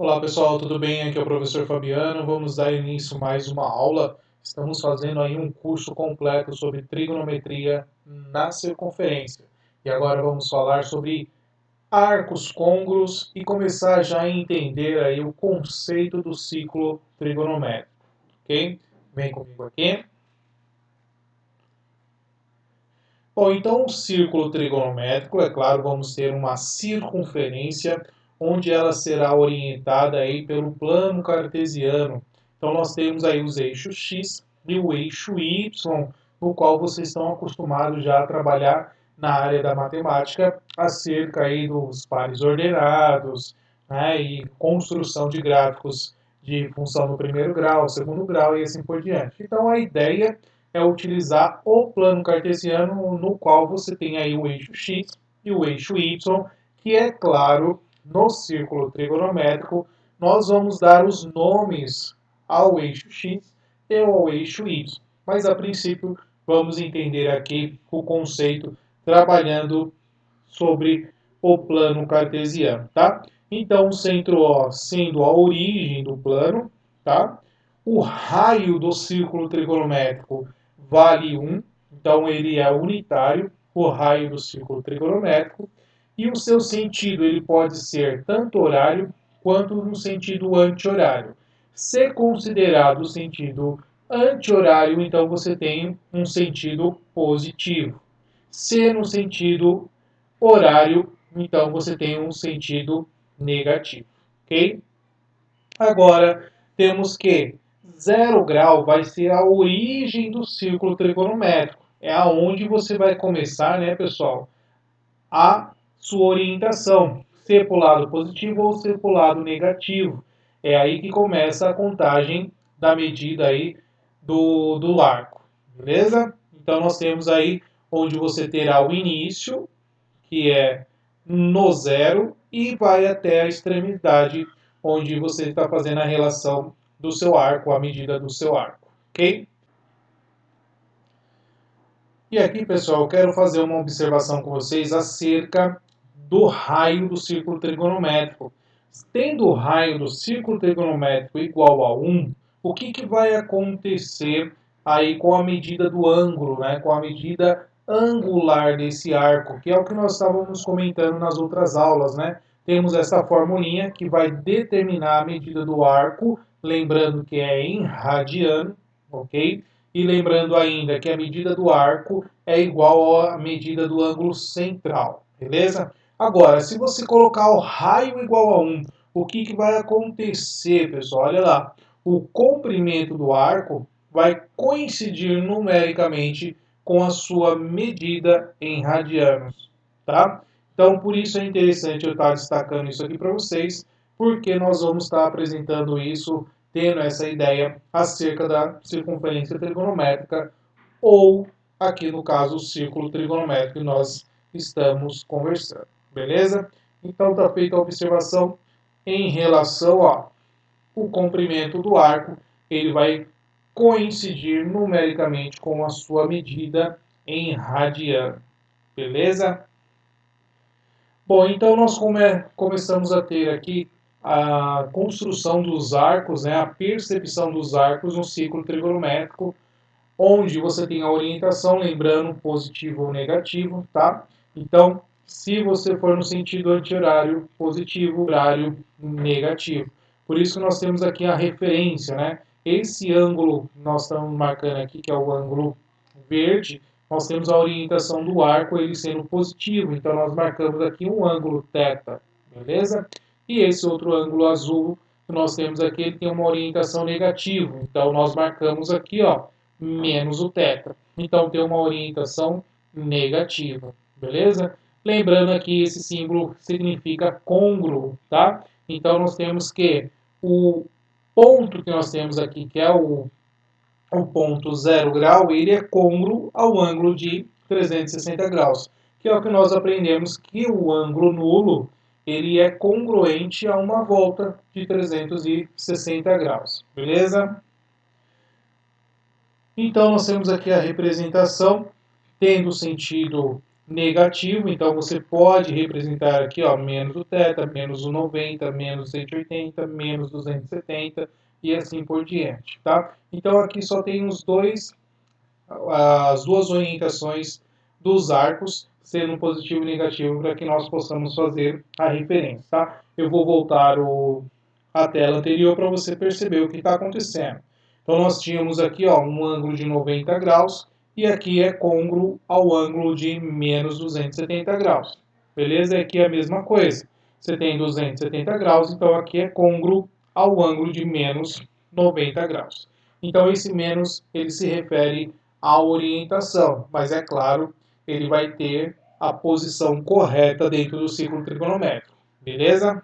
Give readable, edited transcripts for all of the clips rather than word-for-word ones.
Olá pessoal, tudo bem? Aqui é o professor Fabiano. Vamos dar início a mais uma aula. Estamos fazendo aí um curso completo sobre trigonometria na circunferência. E agora vamos falar sobre arcos côngruos e começar já a entender aí o conceito do ciclo trigonométrico, ok? Vem comigo aqui. Bom, então o círculo trigonométrico, é claro, vamos ter uma circunferência onde ela será orientada aí pelo plano cartesiano. Então nós temos aí os eixos x e o eixo y, no qual vocês estão acostumados já a trabalhar na área da matemática acerca aí dos pares ordenados, né, e construção de gráficos de função no primeiro grau, segundo grau e assim por diante. Então a ideia é utilizar o plano cartesiano, no qual você tem aí o eixo x e o eixo y, que é claro, no círculo trigonométrico, nós vamos dar os nomes ao eixo x e ao eixo y. Mas a princípio, vamos entender aqui o conceito trabalhando sobre o plano cartesiano, tá? Então, o centro O sendo a origem do plano, tá? O raio do círculo trigonométrico vale 1, então ele é unitário, o raio do círculo trigonométrico, e o seu sentido ele pode ser tanto horário quanto no sentido anti-horário. Se considerado o sentido anti-horário, então você tem um sentido positivo. Se no sentido horário, então você tem um sentido negativo, ok? Agora, temos que 0 grau vai ser a origem do círculo trigonométrico. É aonde você vai começar, né, pessoal, a sua orientação, ser para o lado positivo ou ser para o lado negativo. É aí que começa a contagem da medida aí do arco, beleza? Então nós temos aí onde você terá o início, que é no zero, e vai até a extremidade, onde você está fazendo a relação do seu arco, a medida do seu arco, ok? E aqui, pessoal, eu quero fazer uma observação com vocês acerca do raio do círculo trigonométrico. Tendo o raio do círculo trigonométrico igual a 1, o que vai acontecer aí com a medida do ângulo, né? Com a medida angular desse arco, que é o que nós estávamos comentando nas outras aulas, né? Temos essa formulinha que vai determinar a medida do arco, lembrando que é em radiano, ok? E lembrando ainda que a medida do arco é igual à medida do ângulo central, beleza? Agora, se você colocar o raio igual a 1, o que vai acontecer, pessoal? Olha lá, o comprimento do arco vai coincidir numericamente com a sua medida em radianos, tá? Então, por isso é interessante eu estar destacando isso aqui para vocês, porque nós vamos estar apresentando isso, tendo essa ideia acerca da circunferência trigonométrica, ou, aqui no caso, o círculo trigonométrico que nós estamos conversando, beleza? Então, está feita a observação em relação ao comprimento do arco, ele vai coincidir numericamente com a sua medida em radiano, beleza? Bom, então nós começamos a ter aqui a construção dos arcos, né, a percepção dos arcos no ciclo trigonométrico, onde você tem a orientação, lembrando positivo ou negativo, tá? Então, se você for no sentido anti-horário, positivo, horário negativo. Por isso que nós temos aqui a referência, né? Esse ângulo que nós estamos marcando aqui, que é o ângulo verde, nós temos a orientação do arco, ele sendo positivo. Então, nós marcamos aqui um ângulo θ, beleza? E esse outro ângulo azul que nós temos aqui, ele tem uma orientação negativa. Então, nós marcamos aqui, ó, menos o θ. Então, tem uma orientação negativa, beleza? Lembrando aqui, esse símbolo significa côngruo, tá? Então, nós temos que o ponto que nós temos aqui, que é o ponto 0 grau, ele é côngruo ao ângulo de 360 graus, que é o que nós aprendemos que o ângulo nulo, ele é congruente a uma volta de 360 graus, beleza? Então, nós temos aqui a representação tendo sentido negativo, então você pode representar aqui, ó, menos o θ, menos o 90, menos 180, menos 270 e assim por diante, tá? Então aqui só tem as duas orientações dos arcos, sendo positivo e negativo, para que nós possamos fazer a referência, tá? Eu vou voltar a tela anterior para você perceber o que está acontecendo. Então nós tínhamos aqui, ó, um ângulo de 90 graus, e aqui é côngruo ao ângulo de menos 270 graus. Beleza? Aqui é a mesma coisa. Você tem 270 graus, então aqui é côngruo ao ângulo de menos 90 graus. Então esse menos, ele se refere à orientação, mas é claro, ele vai ter a posição correta dentro do círculo trigonométrico. Beleza?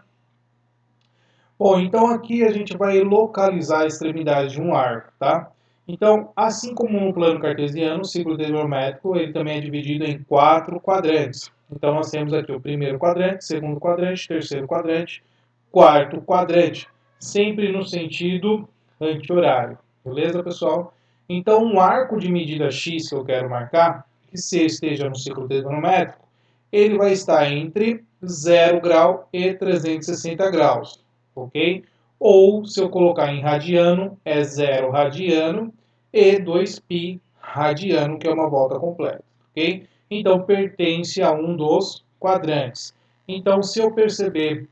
Bom, então aqui a gente vai localizar a extremidade de um arco, tá? Então, assim como no plano cartesiano, o círculo trigonométrico ele também é dividido em 4 quadrantes. Então, nós temos aqui o primeiro quadrante, segundo quadrante, terceiro quadrante, quarto quadrante, sempre no sentido anti-horário. Beleza, pessoal? Então, um arco de medida x que eu quero marcar, que se esteja no círculo trigonométrico, ele vai estar entre 0 grau e 360 graus, ok? Ou, se eu colocar em radiano, é 0 radiano e 2π radiano, que é uma volta completa, ok? Então, pertence a um dos quadrantes. Então, se eu perceber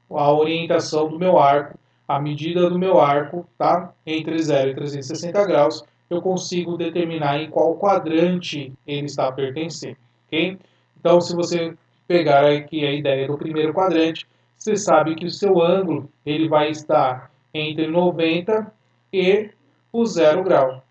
a orientação do meu arco, a medida do meu arco, tá? Entre 0 e 360 graus, eu consigo determinar em qual quadrante ele está pertencendo, ok? Então, se você pegar aqui a ideia do primeiro quadrante, você sabe que o seu ângulo ele vai estar entre 90 e o 0 grau,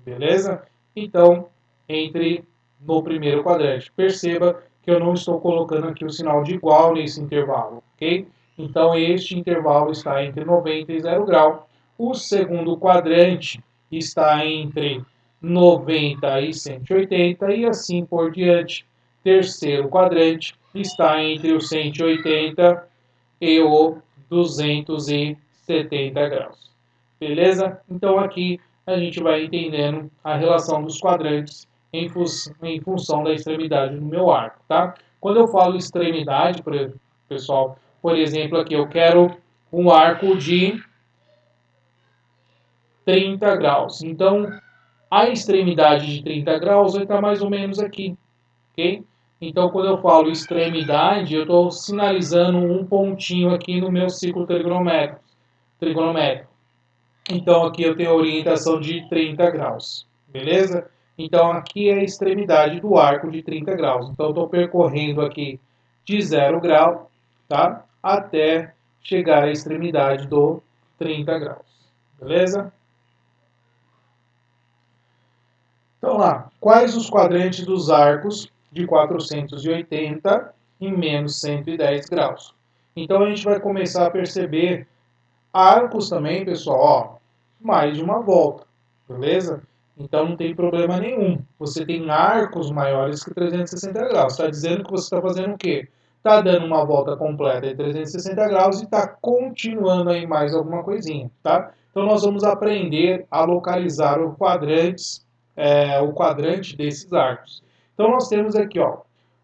beleza? Então, entre no primeiro quadrante. Perceba que eu não estou colocando aqui o sinal de igual nesse intervalo, ok? Então, este intervalo está entre 90 e 0 grau. O segundo quadrante está entre 90 e 180 e assim por diante. Terceiro quadrante está entre o 180 e o 270 graus. Beleza? Então aqui a gente vai entendendo a relação dos quadrantes em função da extremidade do meu arco, tá? Quando eu falo extremidade, pessoal, por exemplo, aqui eu quero um arco de 30 graus. Então, a extremidade de 30 graus vai estar mais ou menos aqui, ok? Então, quando eu falo extremidade, eu estou sinalizando um pontinho aqui no meu círculo trigonométrico. Então, aqui eu tenho a orientação de 30 graus, beleza? Então, aqui é a extremidade do arco de 30 graus. Então, eu estou percorrendo aqui de 0 grau, tá? Até chegar à extremidade do 30 graus, beleza? Então, lá, quais os quadrantes dos arcos de 480 e menos 110 graus? Então, a gente vai começar a perceber arcos também, pessoal, ó, mais de uma volta, beleza? Então não tem problema nenhum. Você tem arcos maiores que 360 graus. Está dizendo que você está fazendo o quê? Está dando uma volta completa de 360 graus e está continuando aí mais alguma coisinha, tá? Então nós vamos aprender a localizar o quadrante desses arcos. Então nós temos aqui, ó,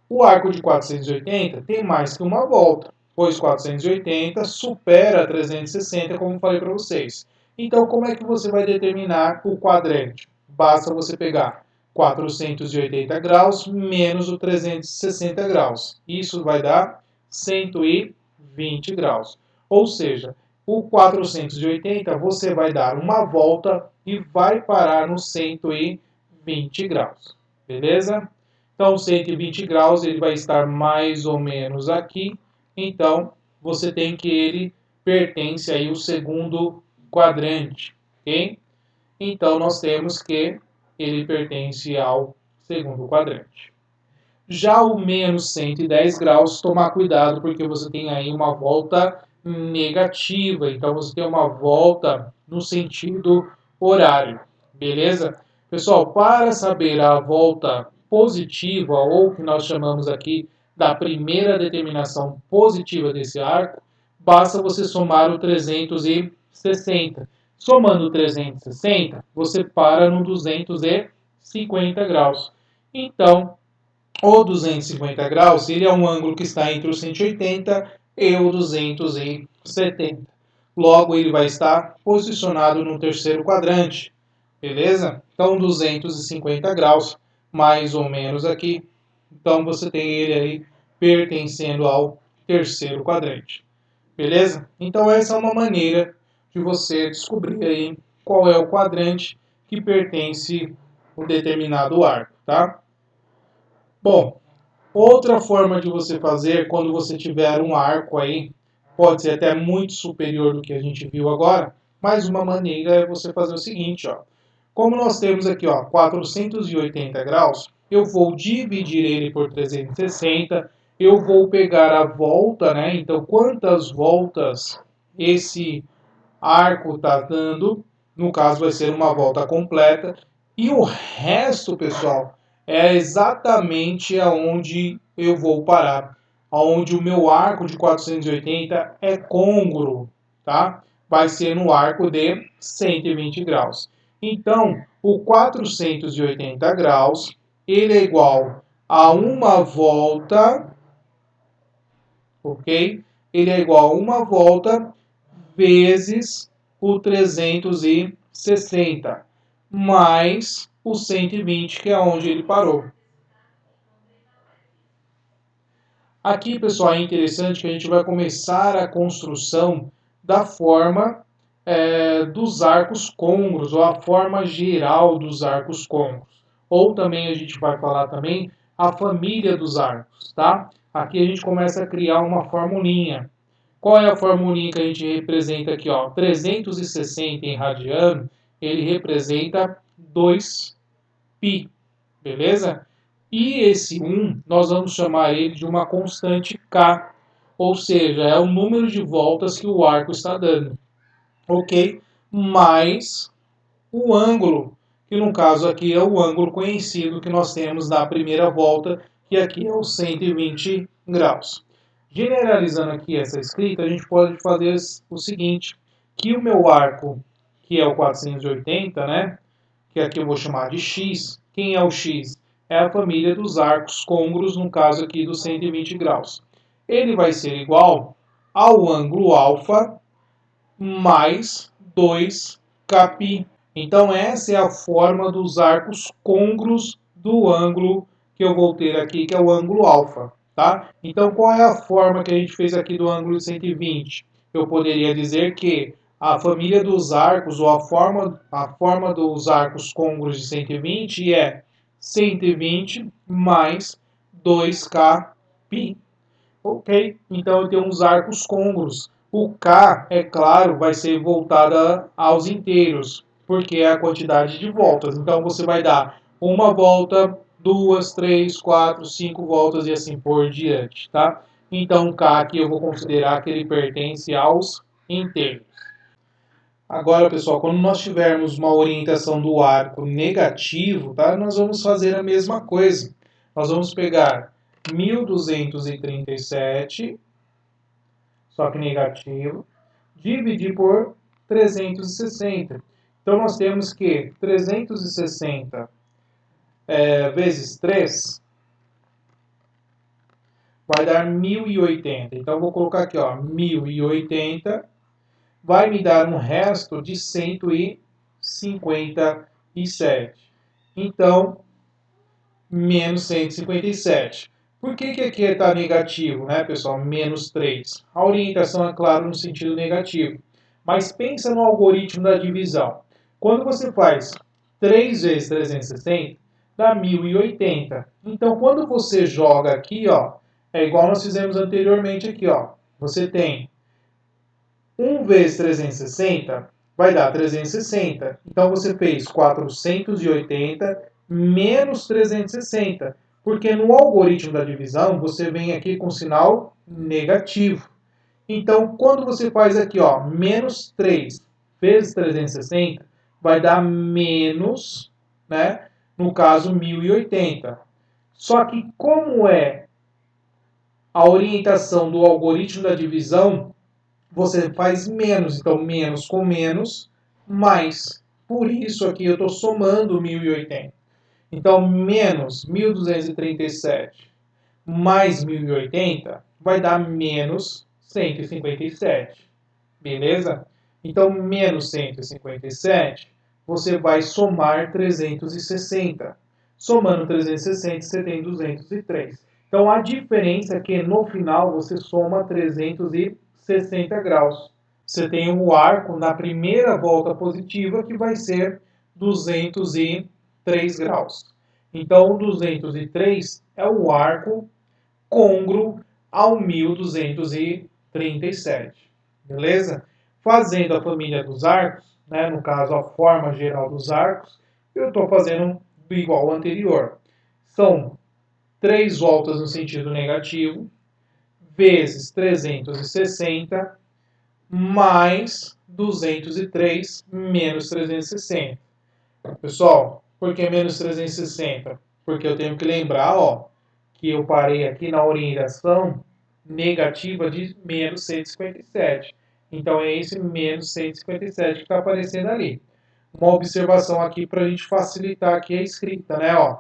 o arco de 480 tem mais que uma volta, pois 480 supera 360, como falei para vocês. Então, como é que você vai determinar o quadrante? Basta você pegar 480 graus menos o 360 graus. Isso vai dar 120 graus. Ou seja, o 480 você vai dar uma volta e vai parar no 120 graus. Beleza? Então, 120 graus ele vai estar mais ou menos aqui. Então, você tem que ele pertence aí ao segundo quadrante, ok? Então, nós temos que ele pertence ao segundo quadrante. Já o menos 110 graus, tomar cuidado, porque você tem aí uma volta negativa. Então, você tem uma volta no sentido horário, beleza? Pessoal, para saber a volta positiva, ou que nós chamamos aqui da primeira determinação positiva desse arco, basta você somar o 360. Somando o 360, você para no 250 graus. Então, O 250 graus, ele é um ângulo que está entre o 180 e o 270. Logo, ele vai estar posicionado no terceiro quadrante, beleza? Então, 250 graus, mais ou menos aqui. Então, você tem ele aí pertencendo ao terceiro quadrante, beleza? Então, essa é uma maneira de você descobrir aí qual é o quadrante que pertence a um determinado arco, tá? Bom, outra forma de você fazer quando você tiver um arco aí, pode ser até muito superior do que a gente viu agora, mas uma maneira é você fazer o seguinte, ó. Como nós temos aqui, ó, 480 graus, eu vou dividir ele por 360, eu vou pegar a volta, né? Então, quantas voltas esse arco está dando, no caso vai ser uma volta completa, e o resto, pessoal, é exatamente aonde eu vou parar, aonde o meu arco de 480 é côngruo, tá? Vai ser no arco de 120 graus. Então, o 480 graus, ele é igual a uma volta, ok? Ele é igual a uma volta vezes o 360, mais o 120, que é onde ele parou. Aqui, pessoal, é interessante que a gente vai começar a construção da forma dos arcos côngruos, ou a forma geral dos arcos côngruos. Ou também a gente vai falar também a família dos arcos, tá? Aqui a gente começa a criar uma formulinha. Qual é a formulinha que a gente representa aqui? Ó? 360 em radiano, ele representa 2π, beleza? E esse 1, nós vamos chamar ele de uma constante K, ou seja, é o número de voltas que o arco está dando, ok? Mais o ângulo, que no caso aqui é o ângulo conhecido que nós temos na primeira volta, que aqui é o 120 graus. Generalizando aqui essa escrita, a gente pode fazer o seguinte, que o meu arco, que é o 480, né, que aqui eu vou chamar de x, quem é o x? É a família dos arcos côngruos, no caso aqui dos 120 graus. Ele vai ser igual ao ângulo alfa mais 2κπ. Então essa é a forma dos arcos côngruos do ângulo que eu vou ter aqui, que é o ângulo alfa. Tá? Então qual é a forma que a gente fez aqui do ângulo de 120? Eu poderia dizer que a família dos arcos, ou a forma dos arcos côngruos de 120 é 120 mais 2kπ. Ok? Então eu tenho uns arcos côngruos. O K, é claro, vai ser voltada aos inteiros, porque é a quantidade de voltas. Então você vai dar uma volta, duas, três, quatro, cinco voltas e assim por diante, tá? Então o K aqui eu vou considerar que ele pertence aos inteiros. Agora, pessoal, quando nós tivermos uma orientação do arco negativo, tá? Nós vamos fazer a mesma coisa. Nós vamos pegar 1237, só que negativo, dividir por 360. Então, nós temos que 360 vezes 3 vai dar 1080. Então, vou colocar aqui, ó, 1080 vai me dar um resto de 157. Então, menos 157. Por que aqui está negativo, né, pessoal? Menos 3. A orientação é, claro, no sentido negativo. Mas pensa no algoritmo da divisão. Quando você faz 3 vezes 360, dá 1080. Então, quando você joga aqui, ó, é igual nós fizemos anteriormente aqui, ó. Você tem 1 vezes 360 vai dar 360. Então você fez 480 menos 360. Porque no algoritmo da divisão você vem aqui com sinal negativo. Então quando você faz aqui, ó, menos 3 vezes 360, vai dar menos, né? No caso, 1080. Só que como é a orientação do algoritmo da divisão, você faz menos, então menos com menos, mais. Por isso aqui eu estou somando 1080. Então, menos 1.237 mais 1.080 vai dar menos 157. Beleza? Então, menos 157, você vai somar 360. Somando 360, você tem 203. Então, a diferença é que no final você soma 360 graus. Você tem o arco na primeira volta positiva que vai ser 203 graus. Então, o 203 é o arco côngruo ao 1237. Beleza? Fazendo a família dos arcos, né, no caso a forma geral dos arcos, eu estou fazendo igual ao anterior. São 3 voltas no sentido negativo, vezes 360, mais 203 menos 360. Pessoal, por que menos 360? Porque eu tenho que lembrar, ó, que eu parei aqui na orientação negativa de menos 157. Então, é esse menos 157 que está aparecendo ali. Uma observação aqui para a gente facilitar aqui a escrita, né? Ó,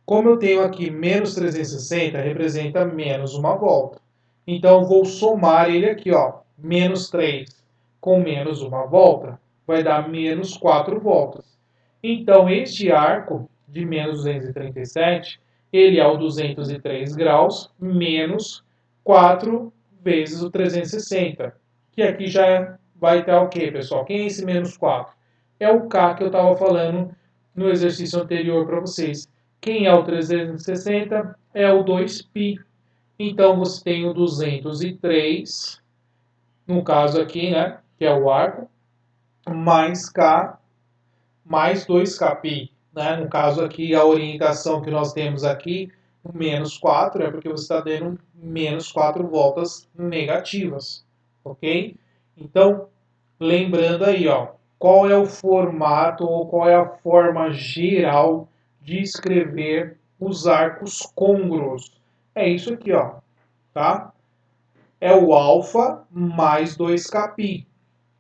como eu tenho aqui menos 360, representa menos uma volta. Então, vou somar ele aqui, ó, menos 3 com menos uma volta, vai dar menos 4 voltas. Então, este arco de menos 237, ele é o 203 graus menos 4 vezes o 360, que aqui já vai estar o quê, pessoal? Quem é esse menos 4? É o K que eu estava falando no exercício anterior para vocês. Quem é o 360? É o 2π. Então, você tem o 203, no caso aqui, né, que é o arco, mais K, mais 2kπ. Né? No caso aqui, a orientação que nós temos aqui, menos 4, é porque você está dando menos 4 voltas negativas. Ok? Então, lembrando aí, ó, qual é o formato ou qual é a forma geral de escrever os arcos côngruos. É isso aqui, ó, tá? É o alfa mais 2kπ.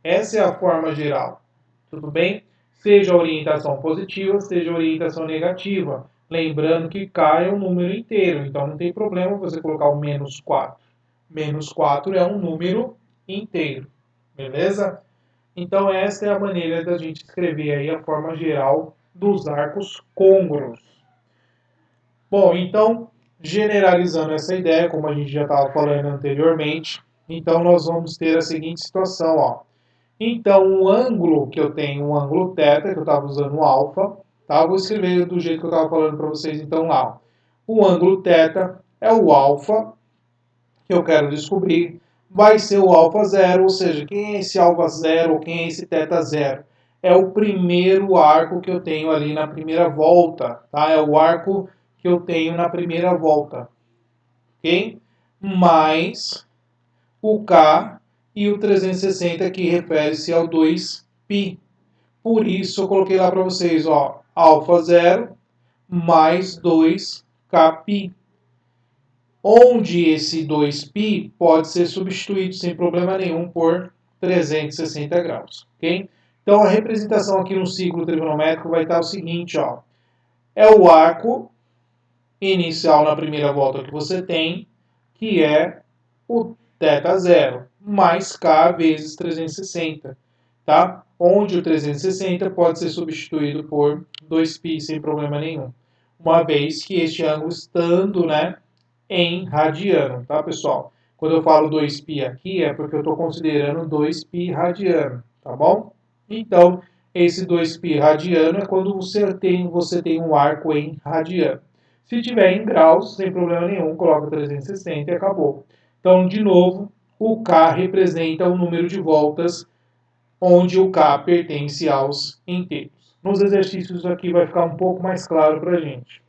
Essa é a forma geral. Tudo bem? Seja orientação positiva, seja orientação negativa. Lembrando que K é um número inteiro, então não tem problema você colocar o menos 4. Menos 4 é um número inteiro. Beleza? Então essa é a maneira da gente escrever aí a forma geral dos arcos côngruos. Bom, então, generalizando essa ideia, como a gente já estava falando anteriormente, então nós vamos ter a seguinte situação, ó. Então, o ângulo que eu tenho, o ângulo θ, que eu estava usando o alfa, tá? Eu vou escrever do jeito que eu estava falando para vocês, então, lá. O ângulo θ é o alfa, que eu quero descobrir, vai ser o alfa zero, ou seja, quem é esse alfa zero ou quem é esse θ zero? É o primeiro arco que eu tenho ali na primeira volta, tá? É o arco que eu tenho na primeira volta, ok? Mais o K e o 360 que refere-se ao 2π. Por isso eu coloquei lá para vocês, ó, alfa zero mais 2kπ. Onde esse 2π pode ser substituído sem problema nenhum por 360 graus, ok? Então a representação aqui no ciclo trigonométrico vai estar o seguinte, ó. É o arco inicial na primeira volta que você tem, que é o θ0, mais K vezes 360, tá? Onde o 360 pode ser substituído por 2π sem problema nenhum. Uma vez que este ângulo estando, né, em radiano, tá, pessoal? Quando eu falo 2π aqui, é porque eu estou considerando 2π radiano, tá bom? Então, esse 2π radiano é quando você tem um arco em radiano. Se tiver em graus, sem problema nenhum, coloca 360 e acabou. Então, de novo, o K representa o número de voltas onde o K pertence aos inteiros. Nos exercícios aqui vai ficar um pouco mais claro para a gente.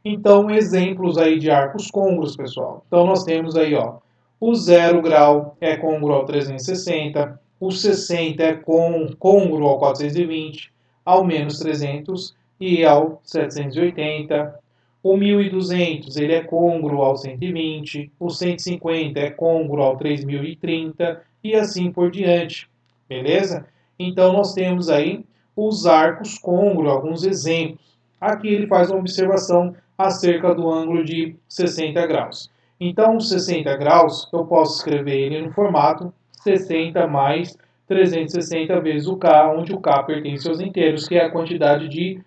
Então, exemplos aí de arcos côngruos, pessoal. Então, nós temos aí, ó, o 0 grau é côngruo ao 360, o 60 é côngruo ao 420, ao menos 300 e ao 780. O 1200 ele é côngruo ao 120, o 150 é côngruo ao 3030 e assim por diante. Beleza? Então, nós temos aí os arcos côngruos, alguns exemplos. Aqui ele faz uma observação acerca do ângulo de 60 graus. Então, 60 graus, eu posso escrever ele no formato 60 mais 360 vezes o K, onde o K pertence aos inteiros, que é a quantidade de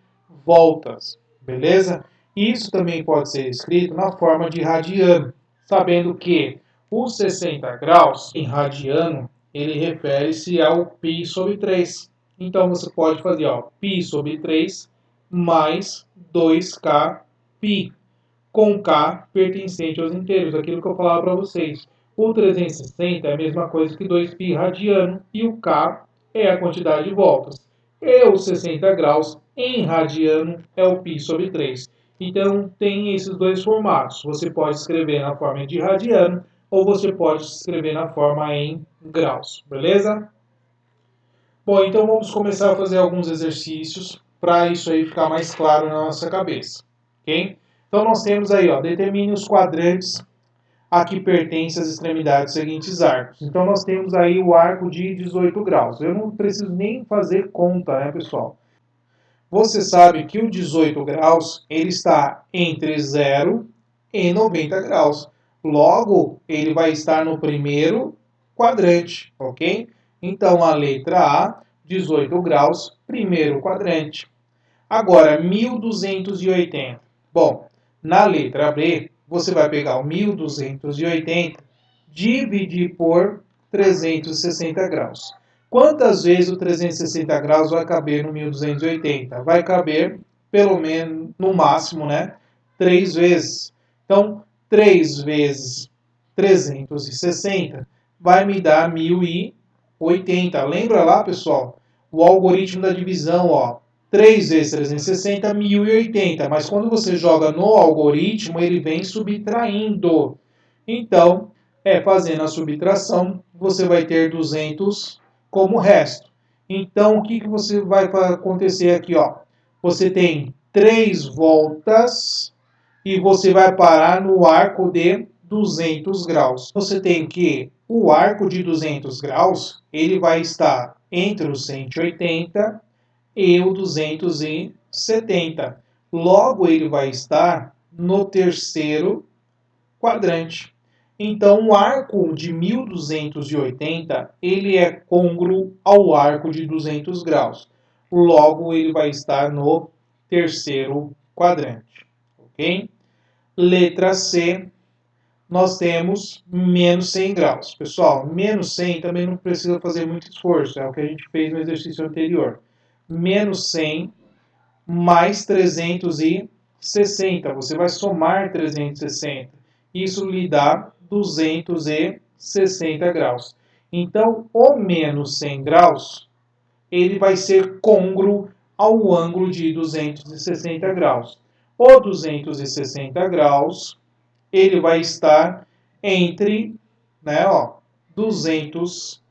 voltas, beleza? Isso também pode ser escrito na forma de radiano, sabendo que os 60 graus em radiano, ele refere-se ao π sobre 3. Então, você pode fazer π sobre 3 mais 2K π, com K pertencente aos inteiros, aquilo que eu falava para vocês. O 360 é a mesma coisa que 2π radiano e o K é a quantidade de voltas. E os 60 graus em radiano é o π sobre 3. Então, tem esses dois formatos. Você pode escrever na forma de radiano ou você pode escrever na forma em graus, beleza? Bom, então vamos começar a fazer alguns exercícios para isso aí ficar mais claro na nossa cabeça, ok? Então nós temos aí, determine os quadrantes a que pertencem as extremidades dos seguintes arcos. Então nós temos aí o arco de 18 graus. Eu não preciso nem fazer conta, né, pessoal? Você sabe que o 18 graus, ele está entre 0 e 90 graus. Logo, ele vai estar no primeiro quadrante, ok? Então, a letra A, 18 graus, primeiro quadrante. Agora, 1280. Bom, na letra B, você vai pegar o 1280, dividir por 360 graus. Quantas vezes o 360 graus vai caber no 1280? Vai caber, pelo menos, no máximo, né? 3 vezes. Então, 3 vezes 360 vai me dar 1080. Lembra lá, pessoal? O algoritmo da divisão, 3 vezes 360, 1080. Mas quando você joga no algoritmo, ele vem subtraindo. Então, fazendo a subtração, você vai ter 200 como resto. Então, o que você vai acontecer aqui? Você tem 3 voltas e você vai parar no arco de 200 graus. Você tem que o arco de 200 graus, ele vai estar entre os 180 e o 270. Logo, ele vai estar no terceiro quadrante. Então, o arco de 1280, ele é côngruo ao arco de 200 graus. Logo, ele vai estar no terceiro quadrante. Ok? Letra C, nós temos menos 100 graus. Pessoal, menos 100 também não precisa fazer muito esforço. É o que a gente fez no exercício anterior. Menos 100 mais 360. Você vai somar 360. Isso lhe dá 260 graus. Então, o menos 100 graus, ele vai ser côngruo ao ângulo de 260 graus. O 260 graus, ele vai estar entre, 200.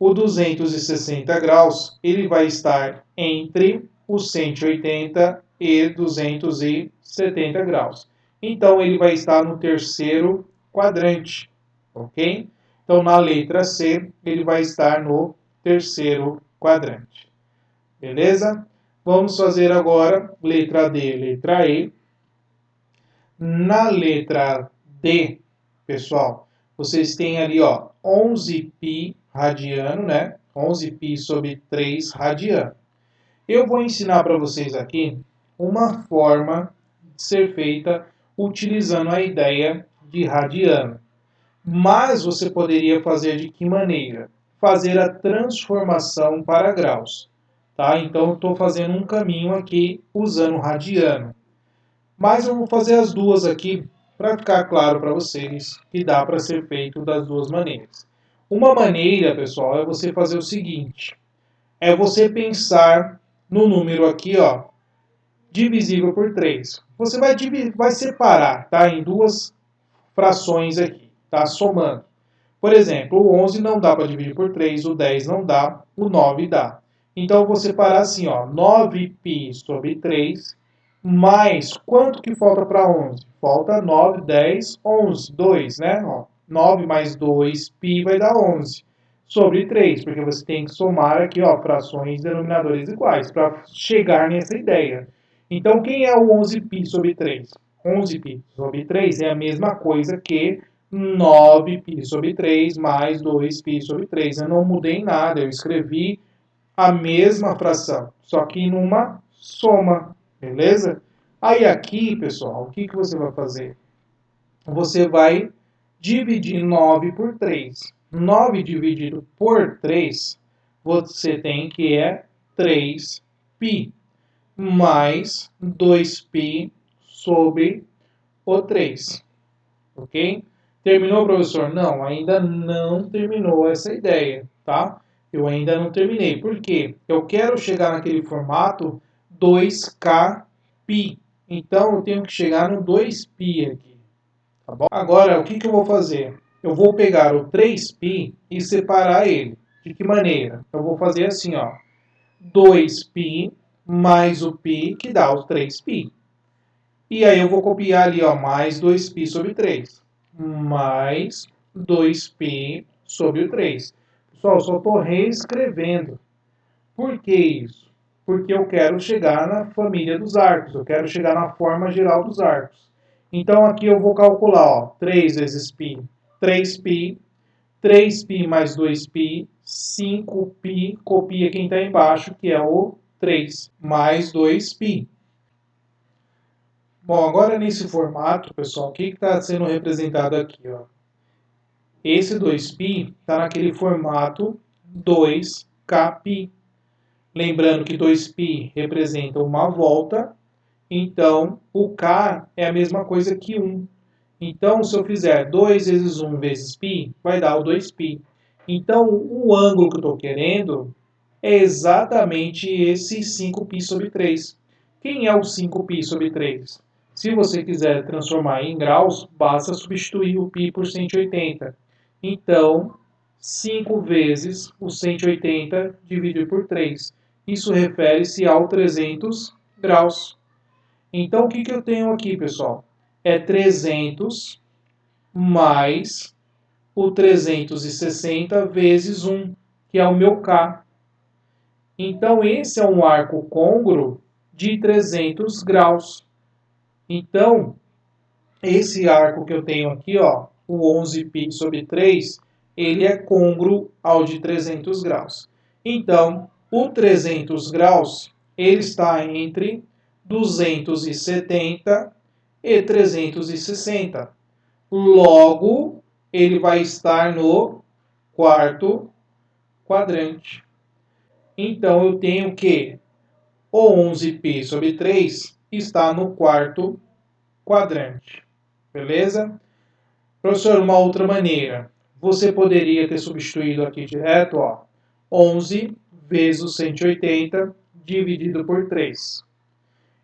O 260 graus, ele vai estar entre os 180 e 270 graus. Então, ele vai estar no terceiro quadrante, ok? Então, na letra C, ele vai estar no terceiro quadrante. Beleza? Vamos fazer agora letra D, letra E. Na letra D, pessoal, vocês têm ali, 11π radiano, né? 11π sobre 3 radiano. Eu vou ensinar para vocês aqui uma forma de ser feita utilizando a ideia de radiano. Mas você poderia fazer de que maneira? Fazer a transformação para graus. Tá? Então, eu estou fazendo um caminho aqui usando radiano. Mas eu vou fazer as duas aqui para ficar claro para vocês que dá para ser feito das duas maneiras. Uma maneira, pessoal, é você fazer o seguinte. É você pensar no número aqui, divisível por 3. Você vai separar, tá, em duas frações aqui, tá, somando. Por exemplo, o 11 não dá para dividir por 3, o 10 não dá, o 9 dá. Então, eu vou separar assim, 9π sobre 3, mais quanto que falta para 11? Falta 9, 10, 11, 2, né? 9 mais 2π vai dar 11 sobre 3, porque você tem que somar aqui, frações denominadores iguais, para chegar nessa ideia. Então, quem é o 11π sobre 3? 11π sobre 3 é a mesma coisa que 9π sobre 3 mais 2π sobre 3. Eu não mudei nada, eu escrevi a mesma fração, só que numa soma, beleza? Aí aqui, pessoal, o que você vai fazer? Você vai dividir 9 por 3. 9 dividido por 3, você tem que é 3π mais 2π sobre o 3. Ok? Terminou, professor? Não, ainda não terminou essa ideia, tá? Eu ainda não terminei. Por quê? Eu quero chegar naquele formato 2kπ. Então, eu tenho que chegar no 2π aqui. Tá bom? Agora, o que eu vou fazer? Eu vou pegar o 3π e separar ele. De que maneira? Eu vou fazer assim, ó. 2π mais o π, que dá os 3π. E aí eu vou copiar ali, ó, mais 2π sobre 3. Mais 2π sobre o 3. Pessoal, eu só estou reescrevendo. Por que isso? Porque eu quero chegar na família dos arcos. Eu quero chegar na forma geral dos arcos. Então aqui eu vou calcular, ó, 3 vezes π, 3π. 3π mais 2π, 5π, copia quem está embaixo, que é o 3, mais 2π. Bom, agora nesse formato, pessoal, o que está sendo representado aqui? Ó? Esse 2π está naquele formato 2kπ. Lembrando que 2π representa uma volta, então o k é a mesma coisa que 1. Então, se eu fizer 2 vezes 1 vezes π, vai dar o 2π. Então, o ângulo que eu estou querendo é exatamente esse 5π sobre 3. Quem é o 5π sobre 3? Se você quiser transformar em graus, basta substituir o π por 180. Então, 5 vezes o 180 dividido por 3. Isso refere-se ao 300 graus. Então, o que eu tenho aqui, pessoal? É 300 mais o 360 vezes 1, que é o meu K. Então, esse é um arco côngruo de 300 graus. Então, esse arco que eu tenho aqui, ó, o 11π sobre 3, ele é côngruo ao de 300 graus. Então, o 300 graus, ele está entre 270 e 360. Logo, ele vai estar no quarto quadrante. Então, eu tenho que o 11π sobre 3 está no quarto quadrante. Beleza? Professor, uma outra maneira. Você poderia ter substituído aqui direto, ó, 11 vezes o 180 dividido por 3.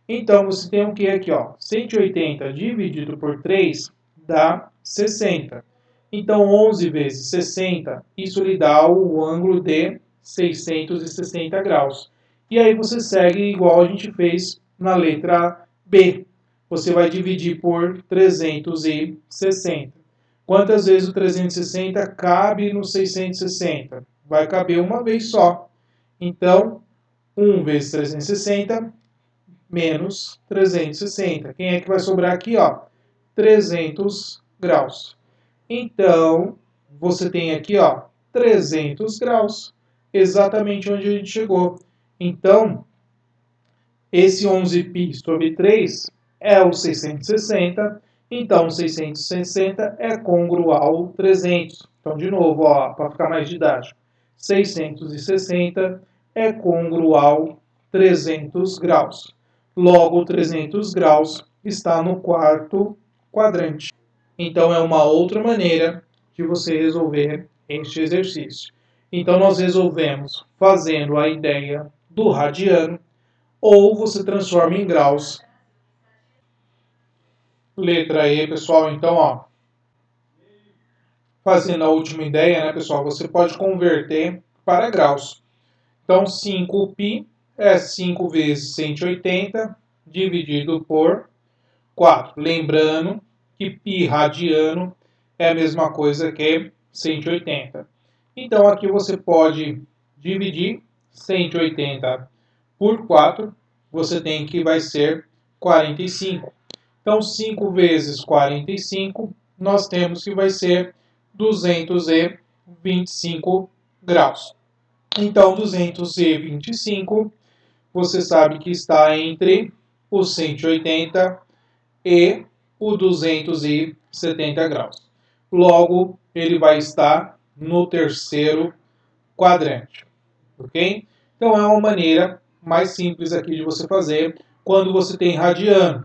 Então, você tem o que aqui, ó? 180 dividido por 3 dá 60. Então, 11 vezes 60, isso lhe dá o ângulo de 660 graus. E aí você segue igual a gente fez na letra B. Você vai dividir por 360. Quantas vezes o 360 cabe no 660? Vai caber uma vez só. Então, 1 vezes 360 menos 360. Quem é que vai sobrar aqui? Ó? 300 graus. Então, você tem aqui, ó, 300 graus. Exatamente onde a gente chegou. Então, esse 11π sobre 3 é o 660. Então, 660 é côngruo ao 300. Então, de novo, para ficar mais didático. 660 é côngruo ao 300 graus. Logo, 300 graus está no quarto quadrante. Então, é uma outra maneira de você resolver este exercício. Então, nós resolvemos fazendo a ideia do radiano, ou você transforma em graus. Letra E, pessoal, então, ó, fazendo a última ideia, né, pessoal, você pode converter para graus. Então, 5π é 5 vezes 180 dividido por 4. Lembrando que π radiano é a mesma coisa que 180. Então, aqui você pode dividir 180 por 4 você tem que vai ser 45. Então, 5 vezes 45, nós temos que vai ser 225 graus. Então, 225, você sabe que está entre o 180 e o 270 graus. Logo, ele vai estar no terceiro quadrante, ok? Então, é uma maneira mais simples aqui de você fazer quando você tem radiano.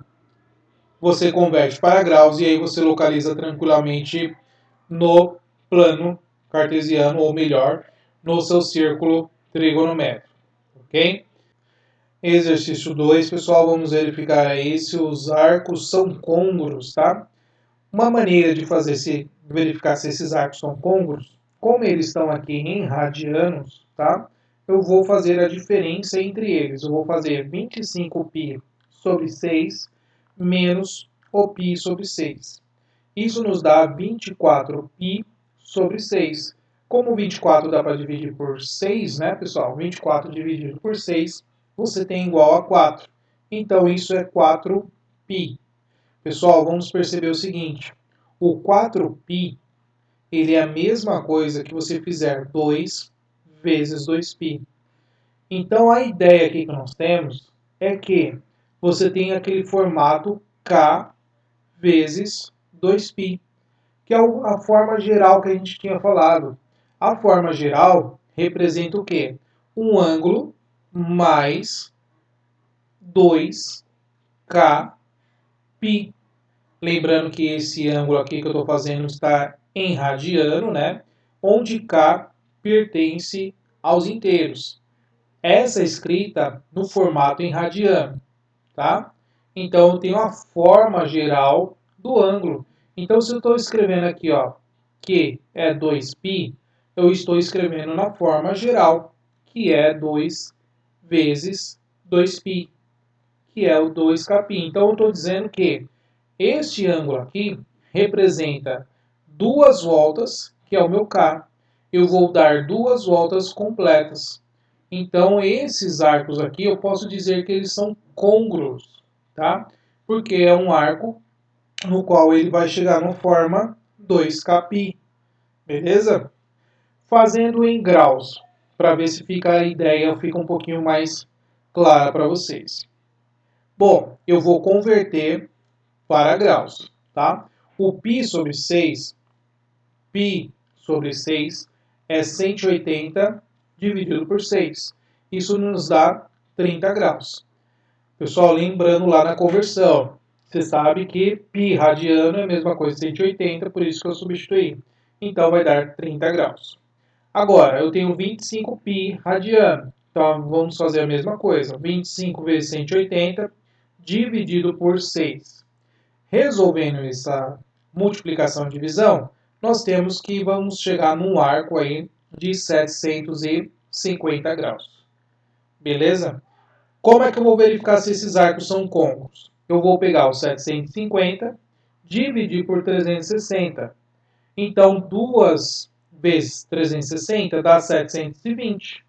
Você converte para graus e aí você localiza tranquilamente no plano cartesiano, ou melhor, no seu círculo trigonométrico, ok? Exercício 2, pessoal, vamos verificar aí se os arcos são côngruos, tá? Uma maneira de verificar se esses arcos são côngruos, como eles estão aqui em radianos, tá? Eu vou fazer a diferença entre eles. Eu vou fazer 25π sobre 6 menos o π sobre 6. Isso nos dá 24π sobre 6. Como 24 dá para dividir por 6, né, pessoal? 24 dividido por 6, você tem igual a 4. Então, isso é 4π. Pessoal, vamos perceber o seguinte. O 4π, ele é a mesma coisa que você fizer 2 vezes 2π. Então, a ideia aqui que nós temos é que você tem aquele formato K vezes 2π, que é a forma geral que a gente tinha falado. A forma geral representa o quê? Um ângulo mais 2kπ. Lembrando que esse ângulo aqui que eu estou fazendo está em radiano, né? Onde k pertence aos inteiros. Essa é escrita no formato em radiano, tá? Então eu tenho a forma geral do ângulo. Então se eu estou escrevendo aqui, ó, que é 2π, eu estou escrevendo na forma geral, que é 2 vezes 2π, que é o 2kπ. Então eu estou dizendo que este ângulo aqui representa 2 voltas, que é o meu K. Eu vou dar 2 voltas completas. Então, esses arcos aqui, eu posso dizer que eles são côngruos, tá? Porque é um arco no qual ele vai chegar na forma 2kπ, beleza? Fazendo em graus, para ver se fica a ideia, fica um pouquinho mais clara para vocês. Bom, eu vou converter para graus, tá? O π sobre 6, π sobre 6 é 180 dividido por 6. Isso nos dá 30 graus. Pessoal, lembrando lá na conversão, você sabe que π radiano é a mesma coisa que 180, por isso que eu substituí. Então vai dar 30 graus. Agora, eu tenho 25π radiano. Então vamos fazer a mesma coisa. 25 vezes 180 dividido por 6. Resolvendo essa multiplicação e divisão, nós temos que vamos chegar num arco aí de 750 graus. Beleza? Como é que eu vou verificar se esses arcos são côncavos? Eu vou pegar o 750, dividir por 360. Então, 2 vezes 360 dá 720.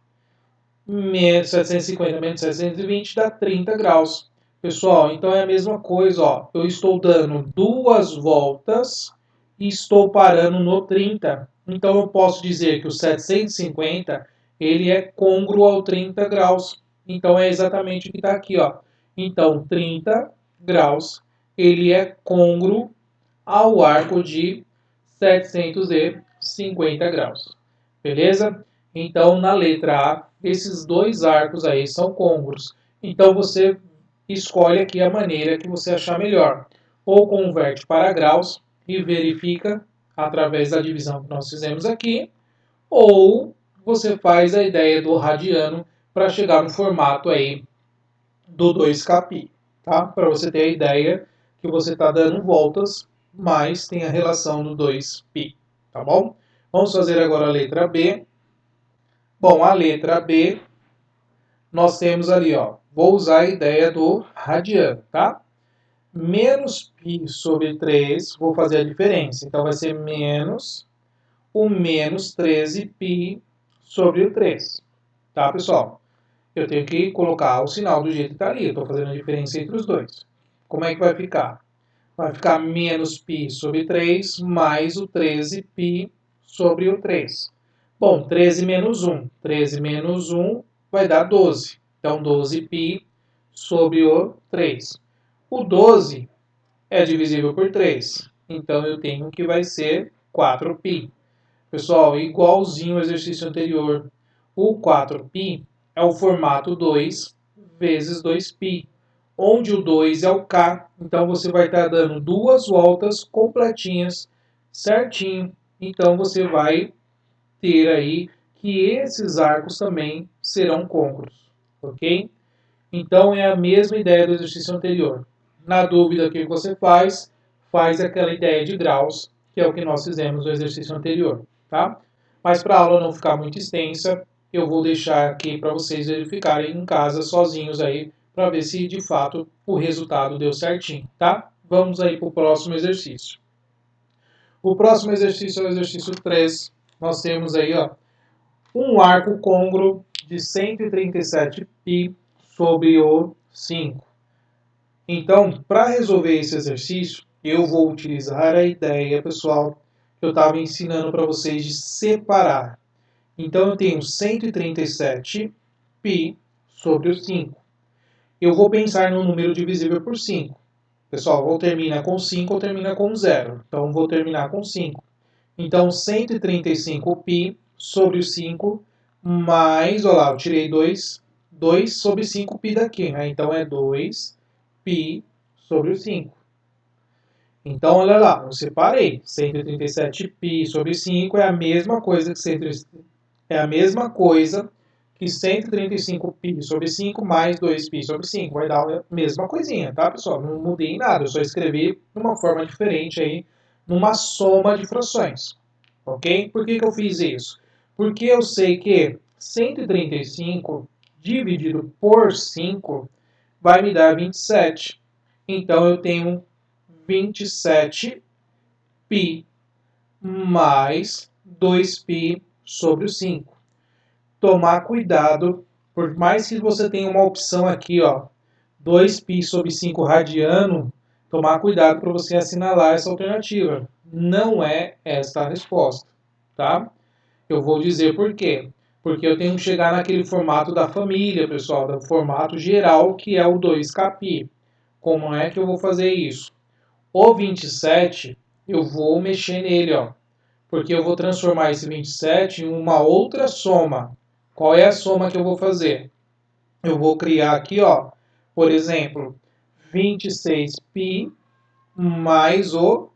750 menos 720 dá 30 graus. Pessoal, então é a mesma coisa, ó. Eu estou dando 2 voltas e estou parando no 30. Então eu posso dizer que o 750 ele é côngruo ao 30 graus. Então é exatamente o que está aqui, ó. Então 30 graus ele é côngruo ao arco de 750 graus. Beleza? Então na letra A, esses dois arcos aí são côngruos. Então você escolhe aqui a maneira que você achar melhor. Ou converte para graus e verifica através da divisão que nós fizemos aqui, ou você faz a ideia do radiano para chegar no formato aí do 2kπ, tá? Para você ter a ideia que você está dando voltas, mas tem a relação do 2π, tá bom? Vamos fazer agora a letra B. Bom, a letra B, nós temos ali, ó, vou usar a ideia do radiano, tá? Menos π sobre 3, vou fazer a diferença. Então, vai ser menos o menos 13π sobre o 3. Tá, pessoal? eu tenho que colocar o sinal do jeito que está ali. Eu estou fazendo a diferença entre os dois. Como é que vai ficar? Vai ficar menos π sobre 3 mais o 13π sobre o 3. Bom, 13 menos 1. 13 menos 1 vai dar 12. Então, 12π sobre o 3. O 12 é divisível por 3. Então, eu tenho que vai ser 4π. Pessoal, igualzinho ao exercício anterior. O 4π é o formato 2 vezes 2π, onde o 2 é o K. Então, você vai estar dando duas voltas completinhas, certinho. Então, você vai ter aí que esses arcos também serão côncavos, ok? Então, é a mesma ideia do exercício anterior. Na dúvida, o que você faz? Faz aquela ideia de graus, que é o que nós fizemos no exercício anterior, tá? Mas para a aula não ficar muito extensa, eu vou deixar aqui para vocês verificarem em casa sozinhos aí, para ver se de fato o resultado deu certinho, tá? Vamos aí para o próximo exercício. O próximo exercício é o exercício 3. Nós temos aí, ó, um arco côncavo de 137π sobre o 5. Então, para resolver esse exercício, eu vou utilizar a ideia, pessoal, que eu estava ensinando para vocês de separar. Então, eu tenho 137π sobre o 5. Eu vou pensar no número divisível por 5. Pessoal, ou termina com 5 ou termina com 0. Então, vou terminar com 5. Então, 135π sobre o 5 mais, olha lá, eu tirei 2 sobre 5π daqui, né? Então, é 2π sobre o 5. Então, olha lá, eu separei. 137π sobre 5 é a mesma coisa que 135π sobre 5 mais 2π sobre 5. Vai dar a mesma coisinha, tá, pessoal? Não mudei em nada, eu só escrevi de uma forma diferente aí, numa soma de frações. Ok? Por que eu fiz isso? Porque eu sei que 135 dividido por 5 vai me dar 27. Então, eu tenho 27π mais 2π sobre o 5. Tomar cuidado, por mais que você tenha uma opção aqui, ó, 2π sobre 5 radiano, tomar cuidado para você assinalar essa alternativa. Não é esta a resposta, tá? Eu vou dizer por quê. Porque eu tenho que chegar naquele formato da família, pessoal, do formato geral, que é o 2κπ. Como é que eu vou fazer isso? O 27, eu vou mexer nele, ó, porque eu vou transformar esse 27 em uma outra soma. Qual é a soma que eu vou fazer? Eu vou criar aqui, ó, por exemplo, 26π mais o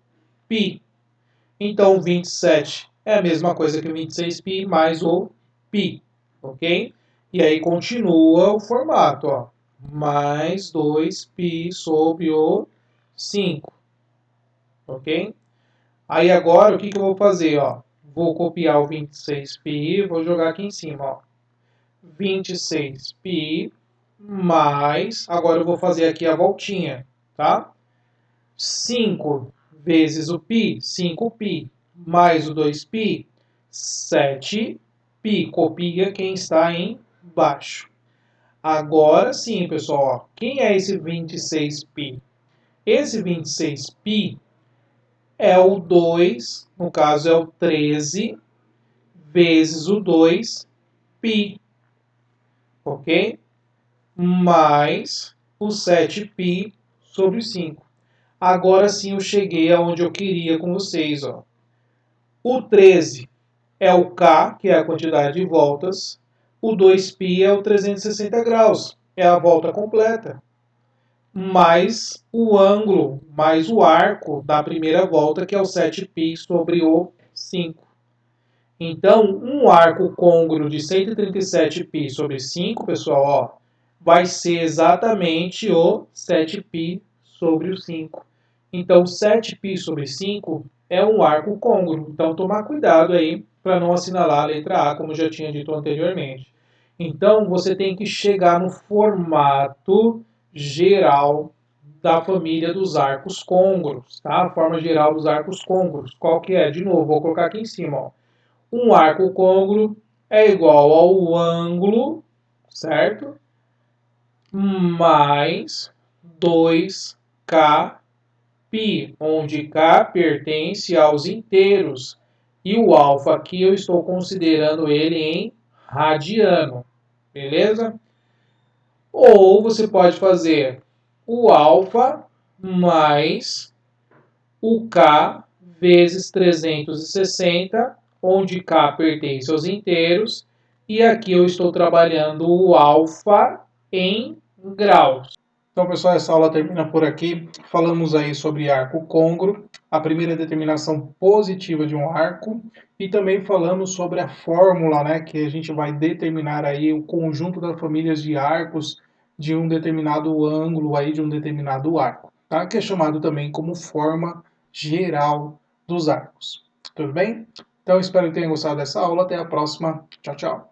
π. Então, 27 é a mesma coisa que 26π mais o π, ok? E aí continua o formato, ó, mais 2π sobre o 5, ok? Aí agora, o que eu vou fazer, ó? Vou copiar o 26π e vou jogar aqui em cima, ó. 26π mais, agora eu vou fazer aqui a voltinha, tá? 5 vezes o π, 5π, mais o 2π, 7π. Copia quem está embaixo. Agora sim, pessoal, ó, quem é esse 26π? Esse 26π é o 2, no caso é o 13, vezes o 2π, ok? Mais o 7π sobre 5. Agora sim eu cheguei aonde eu queria com vocês, ó. O 13 é o K, que é a quantidade de voltas. O 2π é o 360 graus, é a volta completa. Mais o ângulo, mais o arco da primeira volta, que é o 7π sobre o 5. Então, um arco côncavo de 137π sobre 5, pessoal, ó, vai ser exatamente o 7π sobre o 5. Então, 7π sobre 5 é um arco côncavo. Então, tomar cuidado aí para não assinalar a letra A, como já tinha dito anteriormente. Então, você tem que chegar no formato geral da família dos arcos côncavos, tá? A forma geral dos arcos côncavos. Qual que é? De novo, vou colocar aqui em cima, ó. Um arco côncavo é igual ao ângulo certo? Mais 2K π, onde K pertence aos inteiros. E o alfa aqui eu estou considerando ele em radiano, beleza? Ou você pode fazer o alfa mais o K vezes 360, onde K pertence aos inteiros, e aqui eu estou trabalhando o alfa em graus. Então, pessoal, essa aula termina por aqui. Falamos aí sobre arco côngruo, a primeira determinação positiva de um arco, e também falamos sobre a fórmula, né, que a gente vai determinar aí o conjunto das famílias de arcos de um determinado ângulo aí de um determinado arco, tá? Que é chamado também como forma geral dos arcos. Tudo bem? Então, espero que tenham gostado dessa aula. Até a próxima. Tchau, tchau.